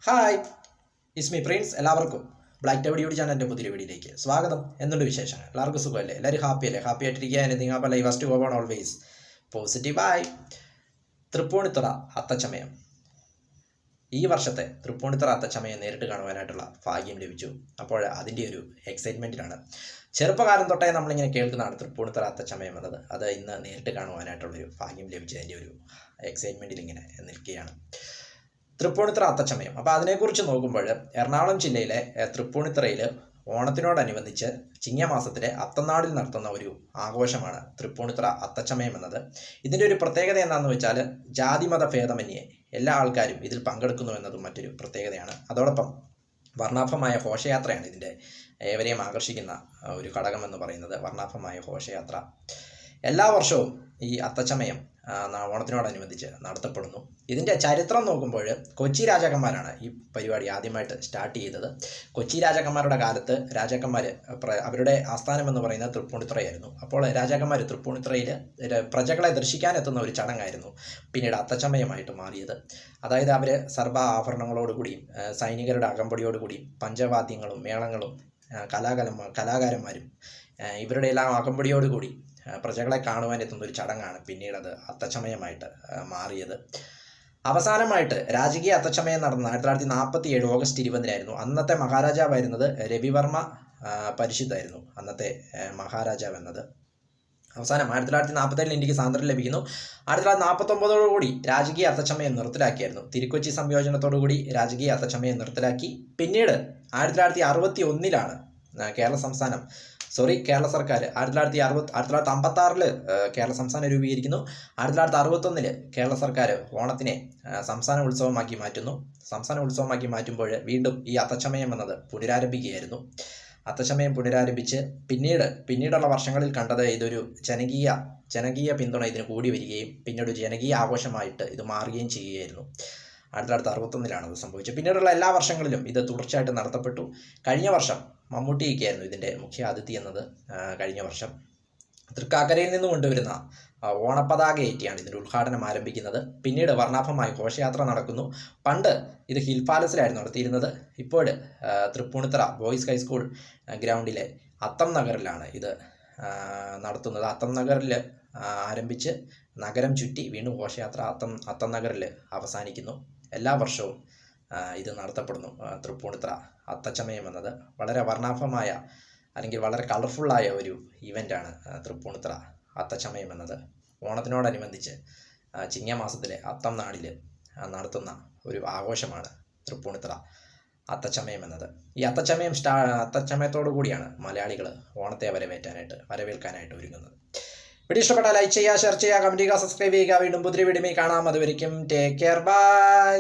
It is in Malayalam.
Hi, Ismi Prince. എല്ലാവർക്കും ബ്ലാക്ക് ടൈഡ് യൂട്യൂബ് ചാനലിൻ്റെ പുതിയ വീഡിയോയിലേക്ക് സ്വാഗതം. എന്തുണ്ട് വിശേഷങ്ങൾ? എല്ലാവർക്കും സുഖമല്ലേ? എല്ലാവരും ഹാപ്പിയല്ലേ? ഹാപ്പി ആയിട്ടിരിക്കുക. Anything happy life first go on always പോസിറ്റീവായി. തൃപ്പൂണിത്തുറ അത്തച്ചമയം. ഈ വർഷത്തെ തൃപ്പൂണിത്തുറ അത്തച്ചമയം നേരിട്ട് കാണുവാനായിട്ടുള്ള ഭാഗ്യം ലഭിച്ചു. അപ്പോൾ അതിൻ്റെ ഒരു എക്സൈറ്റ്മെൻറ്റിലാണ്. ചെറുപ്പകാലം തൊട്ടേ നമ്മളിങ്ങനെ കേൾക്കുന്നതാണ് തൃപ്പൂണിത്തുറ അത്തച്ചമയം എന്നത്. അത് ഇന്ന് നേരിട്ട് കാണുവാനായിട്ടുള്ളൊരു ഭാഗ്യം ലഭിച്ചതിൻ്റെ ഒരു എക്സൈറ്റ്മെൻറ്റിൽ ഇങ്ങനെ നിൽക്കുകയാണ്. തൃപ്പൂണിത്തുറ അത്തച്ചമയം. അപ്പോൾ അതിനെക്കുറിച്ച് നോക്കുമ്പോൾ എറണാകുളം ജില്ലയിലെ തൃപ്പൂണിത്തുറയിൽ ഓണത്തിനോടനുബന്ധിച്ച് ചിങ്ങമാസത്തിലെ അത്തനാടിൽ നടത്തുന്ന ഒരു ആഘോഷമാണ് തൃപ്പൂണിത്തുറ അത്തച്ചമയം എന്നത്. ഇതിൻ്റെ ഒരു പ്രത്യേകത എന്താണെന്ന് വെച്ചാൽ ജാതിമത ഭേദമന്യേ എല്ലാ ആൾക്കാരും ഇതിൽ പങ്കെടുക്കുന്നു എന്നതും മറ്റൊരു പ്രത്യേകതയാണ്. അതോടൊപ്പം വർണ്ണാഭമായ ഘോഷയാത്രയാണ് ഇതിൻ്റെ ഏവരെയും ആകർഷിക്കുന്ന ഒരു ഘടകമെന്ന് പറയുന്നത്. വർണ്ണാഭമായ ഘോഷയാത്ര എല്ലാ വർഷവും ഈ അത്തച്ചമയം ഓണത്തിനോടനുബന്ധിച്ച് നടത്തപ്പെടുന്നു. ഇതിൻ്റെ ചരിത്രം നോക്കുമ്പോൾ കൊച്ചി രാജാക്കന്മാരാണ് ഈ പരിപാടി ആദ്യമായിട്ട് സ്റ്റാർട്ട് ചെയ്തത്. കൊച്ചി രാജാക്കന്മാരുടെ കാലത്ത് രാജാക്കന്മാർ അവരുടെ ആസ്ഥാനം എന്ന് പറയുന്നത് തൃപ്പൂണിത്തുറയായിരുന്നു. അപ്പോൾ രാജാക്കന്മാർ തൃപ്പൂണിത്തുറയിൽ പ്രജകളെ ദർശിക്കാനെത്തുന്ന ഒരു ചടങ്ങായിരുന്നു പിന്നീട് അത്തച്ചമയമായിട്ട് മാറിയത്. അതായത് അവർ സർവ്വ ആഭരണങ്ങളോടുകൂടിയും സൈനികരുടെ അകമ്പടിയോടുകൂടിയും പഞ്ചവാദ്യങ്ങളും മേളങ്ങളും കലാകാരന്മാരും ഇവരുടെ എല്ലാം അകമ്പടിയോടുകൂടി പ്രജകളെ കാണുവാനെത്തുന്ന ഒരു ചടങ്ങാണ് പിന്നീട് അത് അത്തച്ചമയമായിട്ട് മാറിയത്. അവസാനമായിട്ട് രാജകീയ അത്തച്ചമയം നടന്നത് 1947 ഓഗസ്റ്റ് 20 അന്നത്തെ മഹാരാജാവായിരുന്നത് രവിവർമ്മ പരിശുദ്ധായിരുന്നു അന്നത്തെ മഹാരാജാവ് എന്നത്. അവസാനം 1947 ഇന്ത്യക്ക് സ്വാതന്ത്ര്യം ലഭിക്കുന്നു. 1949 രാജകീയ അത്തച്ചമയം നിർത്തലാക്കിയായിരുന്നു. തിരുക്കൊച്ചി സംയോജനത്തോടുകൂടി രാജകീയ അത്തച്ചമയം നിർത്തലാക്കി. പിന്നീട് 1961 കേരള സർക്കാർ 1956 കേരള സംസ്ഥാനം രൂപീകരിക്കുന്നു. 1961 കേരള സർക്കാർ ഓണത്തിനെ സംസ്ഥാന ഉത്സവമാക്കി മാറ്റുന്നു. സംസ്ഥാന ഉത്സവമാക്കി മാറ്റുമ്പോൾ വീണ്ടും ഈ അത്തച്ചമയം എന്നത് പുനരാരംഭിക്കുകയായിരുന്നു. അത്തച്ചമയം പുനരാരംഭിച്ച് പിന്നീടുള്ള വർഷങ്ങളിൽ കണ്ടത് ഇതൊരു ജനകീയ പിന്തുണ ഇതിന് കൂടി വരികയും പിന്നീട് ജനകീയ ആഘോഷമായിട്ട് ഇത് മാറുകയും ചെയ്യുകയായിരുന്നു. 1961 അത് സംഭവിച്ചത്. പിന്നീടുള്ള എല്ലാ വർഷങ്ങളിലും ഇത് തുടർച്ചയായിട്ട് നടത്തപ്പെട്ടു. കഴിഞ്ഞ വർഷം മമ്മൂട്ടിയൊക്കെയായിരുന്നു ഇതിൻ്റെ മുഖ്യ അതിഥി എന്നത്. കഴിഞ്ഞ വർഷം തൃക്കാക്കരയിൽ നിന്ന് കൊണ്ടുവരുന്ന ഓണപ്പതാക ഏറ്റിയാണ് ഇതിൻ്റെ ഉദ്ഘാടനം ആരംഭിക്കുന്നത്. പിന്നീട് വർണ്ണാഭമായ ഘോഷയാത്ര നടക്കുന്നു. പണ്ട് ഇത് ഹിൽ പാലസിലായിരുന്നു നടത്തിയിരുന്നത്. ഇപ്പോൾ തൃപ്പൂണിത്തുറ ബോയ്സ് ഹൈസ്കൂൾ ഗ്രൗണ്ടിലെ അത്തം നഗറിലാണ് ഇത് നടത്തുന്നത്. അത്തം നഗറിൽ ആരംഭിച്ച് നഗരം ചുറ്റി വീണ്ടും ഘോഷയാത്ര അത്തം നഗറിൽ അവസാനിക്കുന്നു. എല്ലാ വർഷവും ഇത് നടത്തപ്പെടുന്നു. തൃപ്പൂണിത്തുറ അത്തച്ചമയം എന്നത് വളരെ വർണ്ണാഭമായ അല്ലെങ്കിൽ വളരെ കളർഫുള്ളായ ഒരു ഇവൻ്റാണ് തൃപ്പൂണിത്തുറ അത്തച്ചമയം എന്നത്. ഓണത്തിനോടനുബന്ധിച്ച് ചിങ്ങമാസത്തിലെ അത്തം നാടിൽ നടത്തുന്ന ഒരു ആഘോഷമാണ് തൃപ്പൂണിത്തുറ അത്തച്ചമയം എന്നത്. ഈ അത്തച്ചമയത്തോടു കൂടിയാണ് മലയാളികൾ ഓണത്തെ വരവേൽക്കാനായിട്ട് ഒരുങ്ങുന്നത്. വീഡിയോ ഇഷ്ടപ്പെട്ടാൽ ലൈക്ക് ചെയ്യുക, ഷെയർ ചെയ്യുക, കമൻറ്റ് ചെയ്യുക, സബ്സ്ക്രൈബ് ചെയ്യുക. വീണ്ടും പുതിയ വീഡിയോയിൽ കാണാം. അതുവരെയും ടേക്ക് കെയർ, ബൈ.